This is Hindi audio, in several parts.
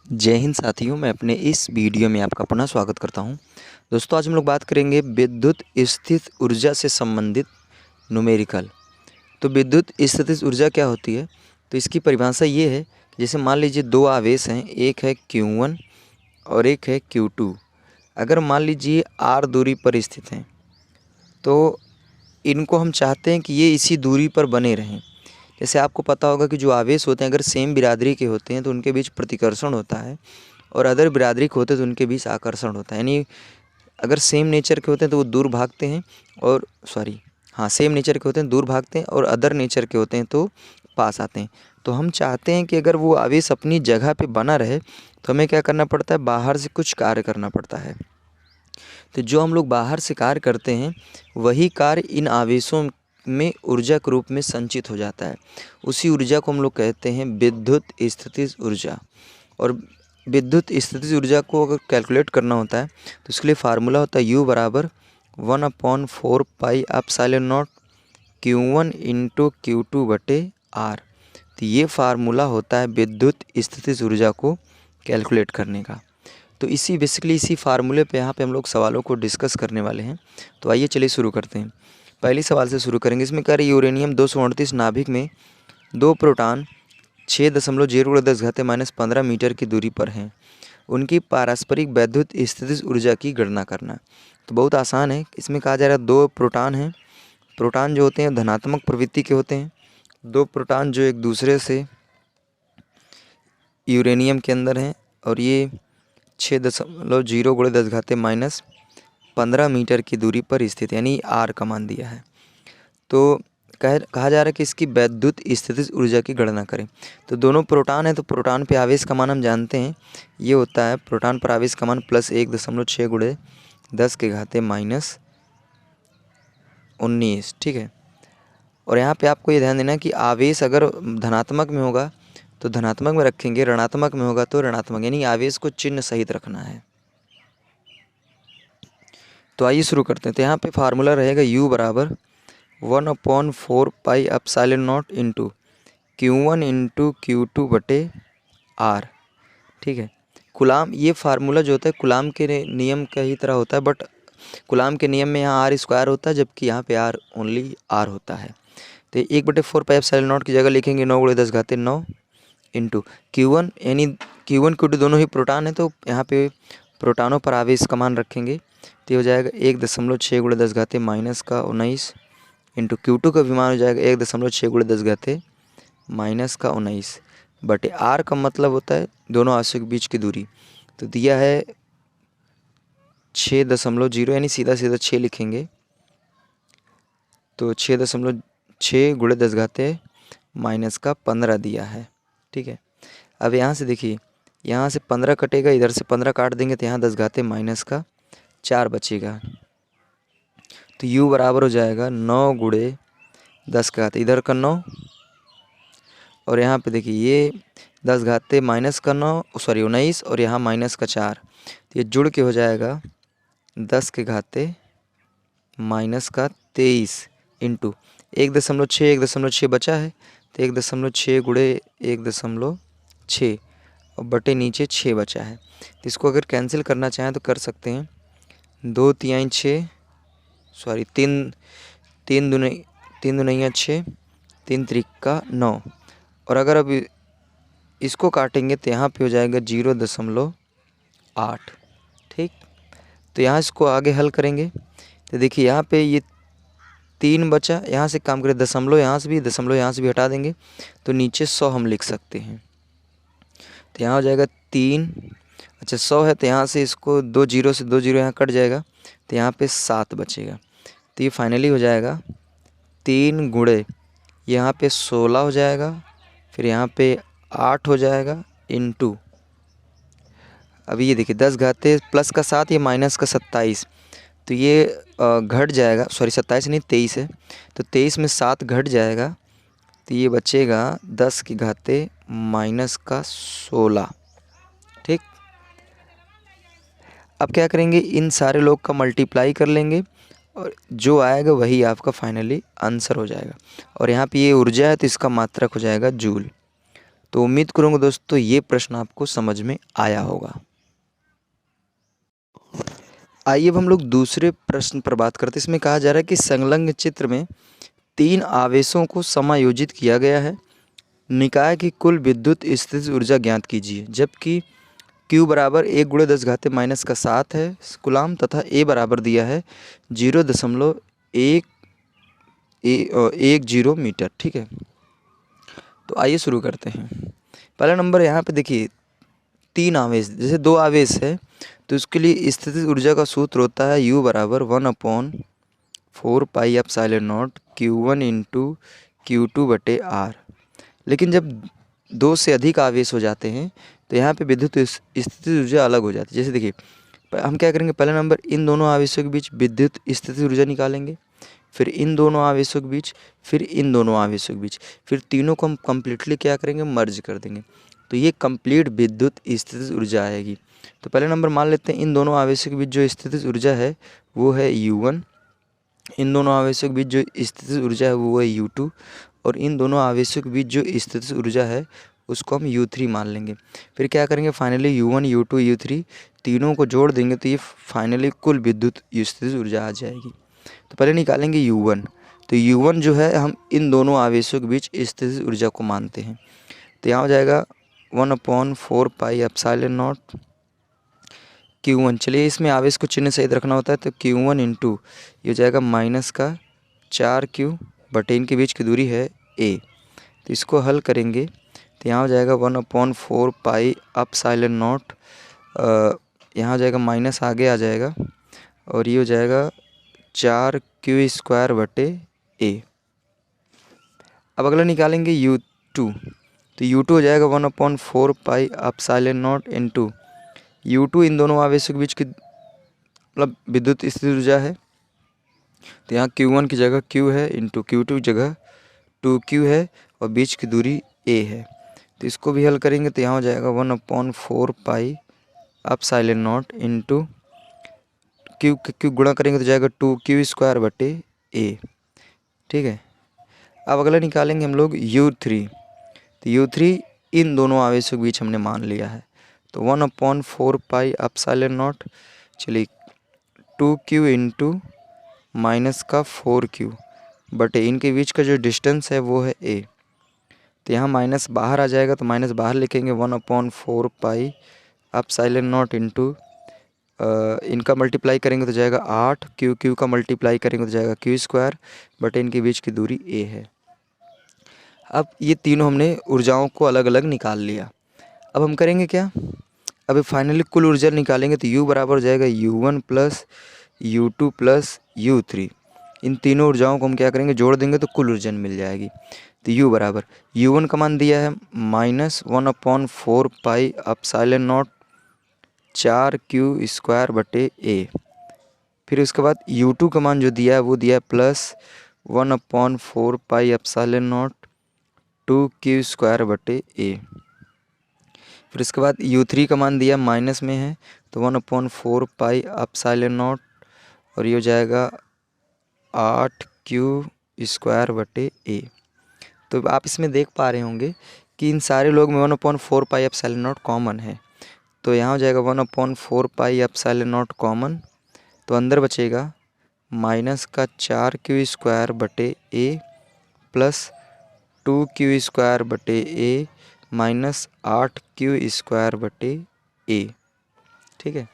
जय हिंद साथियों, मैं अपने इस वीडियो में आपका पुनः स्वागत करता हूं। दोस्तों, आज हम लोग बात करेंगे विद्युत स्थित ऊर्जा से संबंधित न्यूमेरिकल। तो विद्युत स्थितिज ऊर्जा क्या होती है? तो इसकी परिभाषा ये है, जैसे मान लीजिए दो आवेश हैं, एक है Q1 और एक है Q2। अगर मान लीजिए r दूरी पर स्थित हैं, तो इनको हम चाहते हैं कि ये इसी दूरी पर बने रहें। जैसे आपको पता होगा कि जो आवेश होते हैं, अगर सेम बिरादरी के होते हैं तो उनके बीच प्रतिकर्षण होता है, और अदर बिरादरी के होते हैं तो उनके बीच आकर्षण होता है। यानी अगर सेम नेचर के होते हैं तो वो दूर भागते हैं, और सेम नेचर के होते हैं दूर भागते हैं, और अदर नेचर के होते हैं तो पास आते हैं। तो हम चाहते हैं कि अगर वो आवेश अपनी जगह पे बना रहे तो हमें क्या करना पड़ता है? बाहर से कुछ कार्य करना पड़ता है। तो जो हम लोग बाहर से कार्य करते हैं, वही कार्य इन आवेशों में ऊर्जा के रूप में संचित हो जाता है। उसी ऊर्जा को हम लोग कहते हैं विद्युत स्थितिज ऊर्जा। और विद्युत स्थितिज ऊर्जा को अगर कैलकुलेट करना होता है तो उसके लिए फार्मूला होता है U बराबर 1/4 pi epsilon not Q1 into Q2 बटे R। तो ये फार्मूला होता है विद्युत स्थितिज ऊर्जा को कैलकुलेट करने का। तो इसी फार्मूले पे यहाँ पे हम लोग सवालों को डिस्कस करने वाले हैं। तो आइए चलिए शुरू करते हैं। पहले सवाल से शुरू करेंगे। इसमें कह रही यूरेनियम 238 नाभिक में 2 प्रोटॉन 6.0×10⁻⁻15 मीटर की दूरी पर हैं। उनकी पारस्परिक वैद्युत स्थितिज ऊर्जा की गणना करना। तो बहुत आसान है। इसमें कहा जा रहा है 2 प्रोटॉन हैं। प्रोटॉन जो होते हैं धनात्मक प्रवृत्ति के होते हैं। 2 प्रोटॉन जो एक दूसरे से यूरेनियम के अंदर हैं, और ये 6.0×10⁻15 मीटर की दूरी पर स्थित, यानी R का मान दिया है। तो कहा जा रहा है कि इसकी वैद्युत स्थितिज ऊर्जा की गणना करें। तो दोनों प्रोटॉन हैं, तो प्रोटॉन पे आवेश का मान हम जानते हैं, ये होता है प्रोटॉन पर आवेश का मान +1.6×10⁻19। ठीक है। और यहाँ पे आपको ये ध्यान देना है कि आवेश अगर धनात्मक में होगा तो धनात्मक में रखेंगे, ऋणात्मक में होगा तो ऋणात्मक, यानी आवेश को चिन्ह सहित रखना है। तो आइए शुरू करते हैं। तो यहाँ पे फार्मूला रहेगा U बराबर 1/4 pi epsilon not into Q1 into Q2 बटे R। ठीक है। कूलाम, ये फार्मूला जो होता है कूलाम के नियम का ही तरह होता है, बट कूलाम के नियम में यहाँ R² होता है, जबकि यहाँ पे R ओनली R होता है। तो 1/4 पाई एप्सिलॉन नॉट की जगह लिखेंगे 9×10⁻9 इंटू Q1, यानी Q1 Q2 दोनों ही प्रोटॉन है, तो यहाँ पे प्रोटॉनों पर आवेश का मान रखेंगे। तो ये हो जाएगा 1.6×10⁻⁻19 इंटू Q2 का भी मान हो जाएगा 1.6×10⁻⁻19 बटे R का मतलब होता है दोनों आवेशों के बीच की दूरी। तो दिया है 6.0, यानी सीधा सीधा 6 लिखेंगे। तो 6.6×10⁻⁻15 दिया है। ठीक है। अब यहाँ से देखिए, यहाँ से 15 कटेगा, इधर से 15 काट देंगे तो यहाँ 10⁻⁻4 बचेगा। तो U बराबर हो जाएगा 9×10, इधर का 9, और यहाँ पे देखिए ये 10⁻⁻19 और यहाँ -4। तो ये जुड़ के हो जाएगा 10⁻⁻23 इंटू 1.6 बचा है, तो 1.6×1.6 और बटे नीचे 6 बचा है। तो इसको अगर कैंसिल करना चाहें तो कर सकते हैं। 2 तिहाई 6, 3 दूनिया 6, 3 त्रिका 9, और अगर अब इसको काटेंगे तो यहाँ पे हो जाएगा 0.8। ठीक। तो यहाँ इसको आगे हल करेंगे तो देखिए यहाँ पे ये 3 बचा, यहाँ से काम करें दशमलव यहाँ से भी हटा देंगे तो नीचे 100 हम लिख सकते हैं। तो यहाँ हो जाएगा 3, अच्छा 100 है तो यहाँ से इसको 2 जीरो से 2 जीरो यहाँ कट जाएगा, तो यहाँ पे 7 बचेगा। तो ये फाइनली हो जाएगा 3 गुणे यहाँ पे 16 हो जाएगा, फिर यहाँ पे 8 हो जाएगा इंटू, अभी ये देखिए 10 घाते प्लस का 7, ये माइनस का 27, तो ये घट जाएगा, 27 नहीं 23 है, तो 23 में 7 घट जाएगा, तो ये बचेगा 10 की घाते -16। ठीक। अब क्या करेंगे, इन सारे लोग का मल्टीप्लाई कर लेंगे और जो आएगा वही आपका फाइनली आंसर हो जाएगा। और यहाँ पे ये ऊर्जा है तो इसका मात्रक हो जाएगा जूल। तो उम्मीद करूँगा दोस्तों ये प्रश्न आपको समझ में आया होगा। आइए अब हम लोग दूसरे प्रश्न पर बात करते हैं। इसमें कहा जा रहा है कि संलग्न चित्र में 3 आवेशों को समायोजित किया गया है। निकाय की कुल विद्युत स्थितिज ऊर्जा ज्ञात कीजिए। जबकि Q बराबर 1 × 10⁻⁷ है कूलाम तथा A बराबर दिया है 0.110 मीटर। ठीक है, तो आइए शुरू करते हैं। पहला नंबर यहाँ पे देखिए 3 आवेश, जैसे 2 आवेश है तो उसके लिए स्थितिज ऊर्जा का सूत्र होता है U बराबर 1/4πε0 Q1 × Q2/R। लेकिन जब 2 से अधिक आवेश हो जाते हैं तो यहाँ पे विद्युत स्थितिज ऊर्जा अलग हो जाती है। जैसे देखिए हम क्या करेंगे, पहला नंबर इन दोनों आवेशों के बीच विद्युत स्थितिज ऊर्जा निकालेंगे, फिर इन दोनों आवेशों के बीच, फिर इन दोनों आवेशों के बीच, फिर तीनों को हम कम्प्लीटली क्या करेंगे, मर्ज कर देंगे। तो ये कंप्लीट विद्युत स्थितिज ऊर्जा आएगी। तो पहले नंबर मान लेते हैं इन दोनों आवेशों के बीच जो स्थितिज ऊर्जा है वो है U1, इन दोनों आवेशों के बीच जो स्थितिज ऊर्जा है वो है U2, और इन दोनों आवेशों के बीच जो स्थितिज ऊर्जा है उसको हम U3 मान लेंगे। फिर क्या करेंगे, फाइनली U1, U2, U3 तीनों को जोड़ देंगे तो ये फाइनली कुल विद्युत स्थितिज ऊर्जा आ जाएगी। तो पहले निकालेंगे U1। तो U1 जो है हम इन दोनों आवेशों के बीच स्थितिज ऊर्जा को मानते हैं। तो यहाँ हो जाएगा 1/4πε0 Q1। चलिए इसमें आवेश को चिन्ह सहित रखना होता है, तो Q1 × ये हो जाएगा -4Q बटे इनके बीच की दूरी है A। तो इसको हल करेंगे तो यहाँ हो जाएगा 1/4πε0, यहाँ हो जाएगा माइनस आगे आ जाएगा और ये हो जाएगा 4Q² बटे A। अब अगला निकालेंगे U2। तो U2 हो जाएगा 1/4πε0 × U2 इन दोनों आवेशों के बीच की मतलब विद्युत स्थितिज ऊर्जा है। तो यहाँ Q1 की जगह Q है इंटू Q2 की जगह 2Q है और बीच की दूरी A है। तो इसको भी हल करेंगे तो यहाँ हो जाएगा 1/4πε0 इंटू Q गुणा करेंगे तो जाएगा 2Q² बटे A। ठीक है, अब अगला निकालेंगे हम लोग U3। तो U3 इन दोनों आवेशों के बीच हमने मान लिया है, तो 1/4πε0 चलिए 2Q इंटू -4Q बटे इनके बीच का जो डिस्टेंस है वो है A। तो यहाँ माइनस बाहर आ जाएगा तो माइनस बाहर लिखेंगे 1/4πε0 इंटू इनका मल्टीप्लाई करेंगे तो जाएगा 8, Q का मल्टीप्लाई करेंगे तो जाएगा Q² बटे इनके बीच की दूरी A है। अब ये तीनों हमने ऊर्जाओं को अलग अलग निकाल लिया। अब हम करेंगे क्या, अभी फाइनली कुल ऊर्जा निकालेंगे तो U बराबर हो जाएगा U1 + U2 + U3। इन तीनों ऊर्जाओं को हम क्या करेंगे, जोड़ देंगे तो कुल ऊर्जा मिल जाएगी। तो U बराबर U1 का मान दिया है -1/4πε0 4Q² बटे A। फिर उसके बाद U2 का मान जो दिया है वो दिया है +1/4πε0 2Q² बटे A। फिर उसके बाद U3 का मान दिया माइनस में है तो 1/4πε0 और ये हो जाएगा 8Q² बटे A। तो आप इसमें देख पा रहे होंगे कि इन सारे लोग में 1/4πε0 कॉमन है। तो यहाँ हो जाएगा 1/4πε0 कॉमन, तो अंदर बचेगा -4Q² बटे A प्लस 2Q² बटे A माइनस 8Q² बटे A। ठीक है,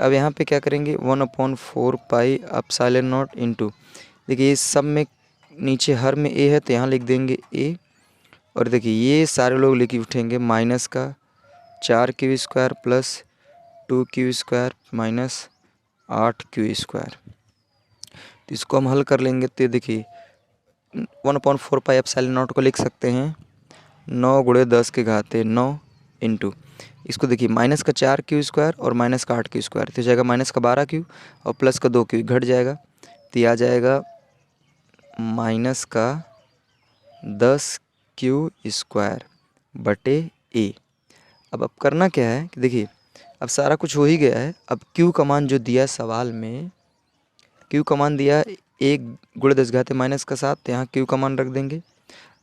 अब यहाँ पे क्या करेंगे 1/4πε0 इंटू, देखिए इस सब में नीचे हर में A है तो यहाँ लिख देंगे A, और देखिए ये सारे लोग लिख उठेंगे माइनस का 4Q² plus 2Q² minus 8Q²। तो इसको हम हल कर लेंगे तो देखिए 1/4πε0 को लिख सकते हैं 9 × 10⁻9 इंटू, इसको देखिए माइनस का 4Q² और माइनस का 8Q², तो जाएगा माइनस का 12Q और प्लस का 2Q घट जाएगा तो ये आ जाएगा माइनस का 10Q² बटे A। अब करना क्या है कि देखिए अब सारा कुछ हो ही गया है। अब Q का मान जो दिया सवाल में, Q का मान दिया 1 × 10⁻⁷, तो यहाँ Q का मान रख देंगे।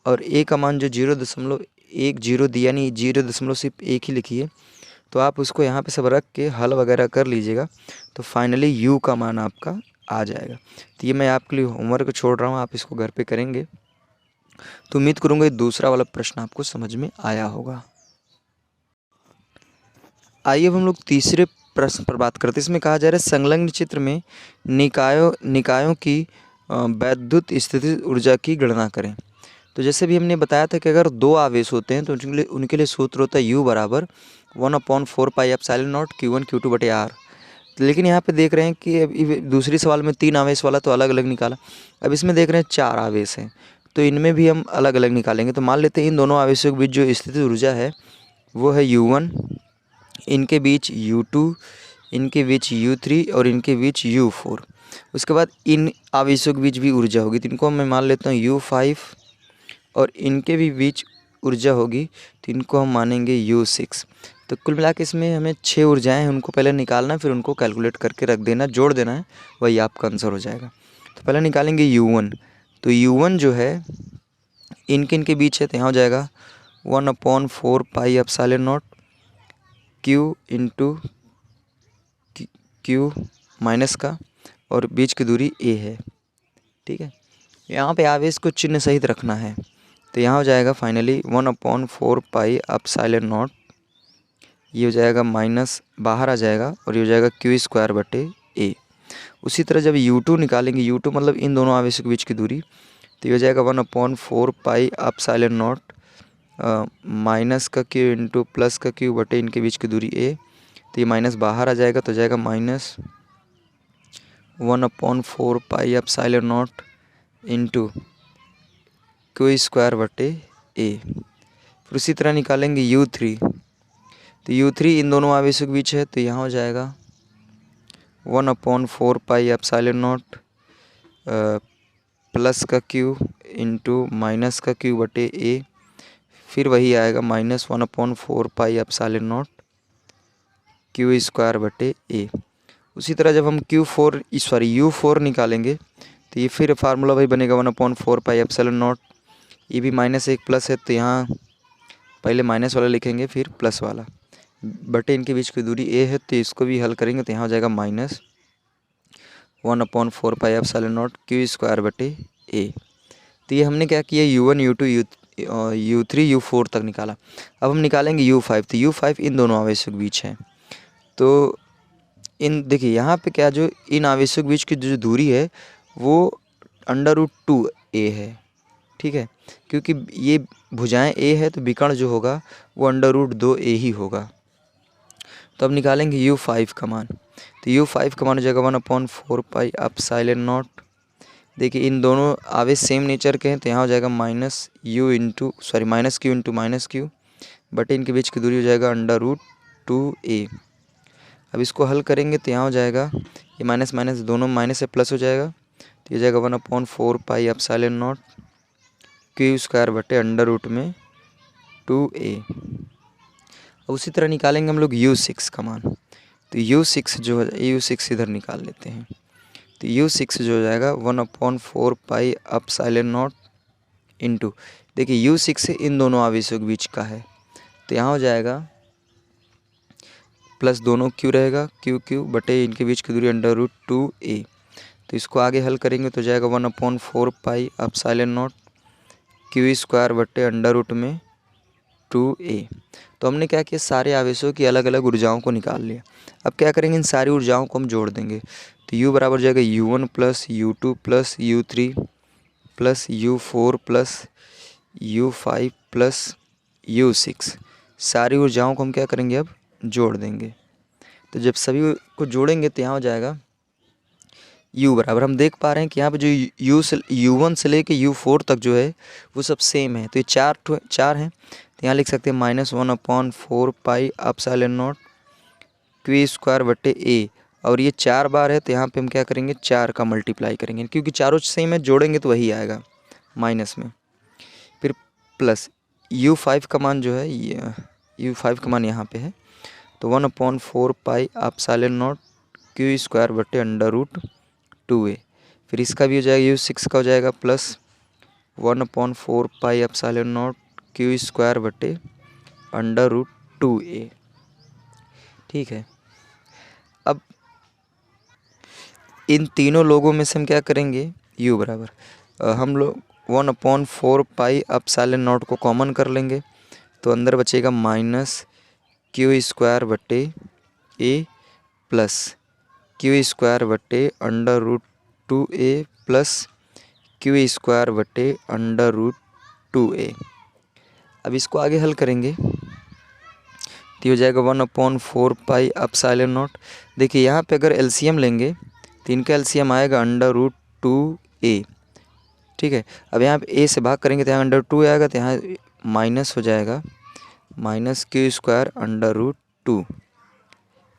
और ए का मान जो 0.10 दिया नहीं, 0 सिर्फ एक ही लिखिए, तो आप उसको यहाँ पे सब रख के हल वगैरह कर लीजिएगा, तो फाइनली यू का मान आपका आ जाएगा। तो ये मैं आपके लिए होमवर्क छोड़ रहा हूँ, आप इसको घर पे करेंगे। तो उम्मीद करूँगा ये दूसरा वाला प्रश्न आपको समझ में आया होगा। आइए अब हम लोग तीसरे प्रश्न पर बात करते हैं। इसमें कहा जा रहा है संलग्न चित्र में निकायों की वैद्युत स्थिति ऊर्जा की गणना करें। तो जैसे भी हमने बताया था कि अगर दो आवेश होते हैं तो उनके लिए सूत्र होता है U बराबर 1/4 pi epsilon not Q1 Q2 बटे R। लेकिन यहाँ पे देख रहे हैं कि अब दूसरी सवाल में 3 आवेश वाला तो अलग अलग निकाला, अब इसमें देख रहे हैं 4 आवेश हैं, तो इनमें भी हम अलग अलग निकालेंगे। तो मान लेते हैं इन दोनों आवेशों के बीच जो स्थिति ऊर्जा है वो है U1, इनके बीच U2, इनके बीच U3 और इनके बीच U4। उसके बाद इन आवेशों के बीच भी ऊर्जा होगी, तो इनको मैं मान लेता हूँ U5 और इनके भी बीच ऊर्जा होगी, तो इनको हम मानेंगे U6। तो कुल मिला के इसमें हमें 6 ऊर्जाएं हैं, उनको पहले निकालना है, फिर उनको कैलकुलेट करके रख देना, जोड़ देना है, वही आपका आंसर हो जाएगा। तो पहले निकालेंगे U1। तो U1 जो है इनके बीच है, तो यहाँ हो जाएगा 1/4 pi epsilon not Q into Q minus का, और बीच की दूरी A है। ठीक है, यहाँ पे आवेश को चिन्ह सहित रखना है, तो यहाँ हो जाएगा फाइनली 1/4 पाई एप्सिलॉन नॉट, ये हो जाएगा माइनस बाहर आ जाएगा, और ये हो जाएगा Q² बटे A। उसी तरह जब U2 निकालेंगे, U2 मतलब इन दोनों आवेशों के बीच की दूरी, तो ये हो जाएगा 1/4 पाई एप्सिलॉन नॉट माइनस का Q इंटू प्लस का Q बटे इनके बीच की दूरी A। तो ये माइनस बाहर आ जाएगा, तो जाएगा minus 1/4 pi epsilon not into Q² बटे A। फिर उसी तरह निकालेंगे U3, तो U3 इन दोनों आवेशों के बीच है, तो यहाँ हो जाएगा 1/4 पाई एप्सिलॉन नॉट प्लस का Q इंटू माइनस का Q बटे A। फिर वही आएगा minus 1/4 pi epsilon not Q² बटे A। उसी तरह जब हम U4 निकालेंगे, तो ये फिर फार्मूला वही बनेगा 1/4 पाई एप्सिलॉन नॉट, ये भी माइनस एक प्लस है, तो यहाँ पहले माइनस वाला लिखेंगे फिर प्लस वाला, बटे इनके बीच की दूरी A है, तो इसको भी हल करेंगे, तो यहाँ हो जाएगा minus 1/4 pi epsilon not Q² बटे A। तो ये हमने क्या किया, U1 U2 U3 U4 तक निकाला। अब हम निकालेंगे U5, तो U5 इन दोनों आवेशों के बीच है, तो इन देखिए यहाँ पे क्या, जो इन आवेशों के बीच की जो दूरी है वो √2A है। ठीक है, क्योंकि ये भुजाएं A है, तो विकर्ण जो होगा वो √2A ही होगा। तो अब निकालेंगे U5 का मान, तो U5 का मान हो जाएगा 1/4 पाई एप्सिलॉन नॉट। देखिए इन दोनों आवेश सेम नेचर के हैं, तो यहाँ हो जाएगा minus Q into minus Q बटे इनके बीच की दूरी हो जाएगा √2A। अब इसको हल करेंगे, तो यहाँ हो जाएगा ये माइनस माइनस दोनों माइनस से प्लस हो जाएगा, तो ये जाएगा 1/4 पाई एप्सिलॉन नॉट Q² बटे √2A। अब उसी तरह निकालेंगे हम लोग U6 का मान, तो U6 जो है, U6 इधर निकाल लेते हैं, तो U6 जो हो जाएगा 1/4 पाई एप्सिलॉन नॉट इंटू, देखिए U6 इन दोनों आवेशों के बीच का है, तो यहाँ हो जाएगा प्लस दोनों Q रहेगा Q बटे इनके बीच की दूरी √2A। तो इसको आगे हल करेंगे, तो जाएगा 1/4 पाई एप्सिलॉन नॉट Q² बटे √2A। तो हमने क्या किया, सारे आवेशों की अलग अलग ऊर्जाओं को निकाल लिया। अब क्या करेंगे, इन सारी ऊर्जाओं को हम जोड़ देंगे, तो U बराबर जाएगा U1 plus U2 plus U3 plus U4 plus U5 plus U6। सारी ऊर्जाओं को हम क्या करेंगे, अब जोड़ देंगे। तो जब सभी को जोड़ेंगे, तो यहाँ हो जाएगा U बराबर, हम देख पा रहे हैं कि यहाँ पे जो U1 से लेके U4 तक जो है वो सब सेम है, तो ये चार हैं, तो यहाँ लिख सकते हैं -1/4 पाई एप्सिलॉन नॉट Q² बटे A। और ये 4 बार है, तो यहाँ पे हम क्या करेंगे, 4 का मल्टीप्लाई करेंगे, क्योंकि चारों सेम है, जोड़ेंगे तो वही आएगा माइनस में। फिर प्लस U5 का मान जो है, U5 का मान यहाँ पे है, तो 1/4 पाई एप्सिलॉन नॉट Q² बटे √2A। फिर इसका भी हो जाएगा, U6 का हो जाएगा plus 1/4 pi epsilon not Q square बटे √2a। ठीक है, अब इन तीनों लोगों में से हम क्या करेंगे, u बराबर हम लोग 1/4 पाई एप्सिलॉन नॉट को कॉमन कर लेंगे, तो अंदर बचेगा माइनस क्यू स्क्वायर बटे a प्लस क्यू स्क्वायर बटे √2a प्लस क्यू स्क्वायर बटे √2a। अब इसको आगे हल करेंगे तो ये हो जाएगा 1/4 पाई एप्सिलॉन नॉट। देखिए यहाँ पे अगर एलसीएम लेंगे तो इनका एलसीएम आएगा √2a। ठीक है, अब यहाँ पे a से भाग करेंगे तो यहाँ √2 आएगा, तो यहाँ माइनस हो जाएगा माइनस क्यू स्क्वायर √2,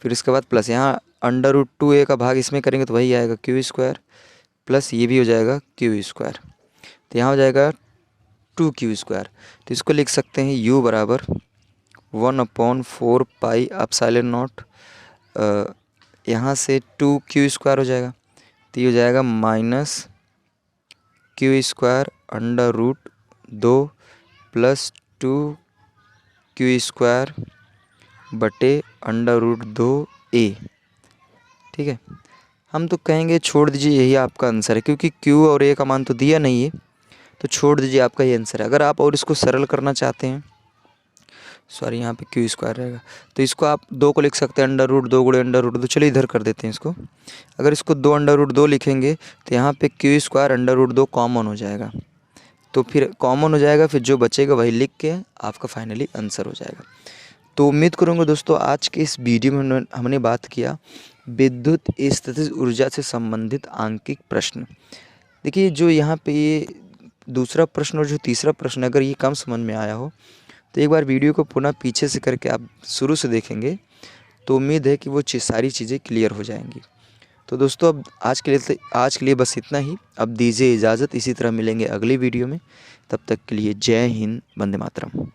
फिर इसके बाद प्लस यहाँ √2a का भाग इसमें करेंगे तो वही आएगा क्यू स्क्वायर, प्लस ये भी हो जाएगा क्यू स्क्वायर, तो यहाँ हो जाएगा 2q स्क्वायर। तो इसको लिख सकते हैं u बराबर 1/4 पाई एप्सिलॉन नॉट, यहाँ से 2q स्क्वायर हो जाएगा, तो ये हो जाएगा minus Q square √2 plus 2q square बटे √2a। ठीक है, हम तो कहेंगे छोड़ दीजिए यही आपका आंसर है, क्योंकि q और a का मान तो दिया नहीं है, तो छोड़ दीजिए आपका ये आंसर है। अगर आप और इसको सरल करना चाहते हैं, सॉरी यहाँ पे क्यू स्क्वायर रहेगा, तो इसको आप 2 को लिख सकते हैं √2 गुणे √2। चलिए इधर कर देते हैं इसको। अगर इसको 2 √2 लिखेंगे तो यहाँ पे क्यू स्क्वायर √2 कॉमन हो जाएगा, तो फिर कॉमन हो जाएगा, फिर जो बचेगा वही लिख के आपका फाइनली आंसर हो जाएगा। तो उम्मीद करूँगा दोस्तों आज के इस वीडियो में हमने बात किया विद्युत स्थितिज ऊर्जा से संबंधित आंकिक प्रश्न। देखिए जो यहाँ पे ये दूसरा प्रश्न और जो तीसरा प्रश्न, अगर ये कम समझ में आया हो तो एक बार वीडियो को पुनः पीछे से करके आप शुरू से देखेंगे, तो उम्मीद है कि वो सारी चीज़ें क्लियर हो जाएंगी। तो दोस्तों अब आज के लिए बस इतना ही। अब दीजिए इजाज़त, इसी तरह मिलेंगे अगली वीडियो में। तब तक के लिए जय हिंद, वंदे मातरम।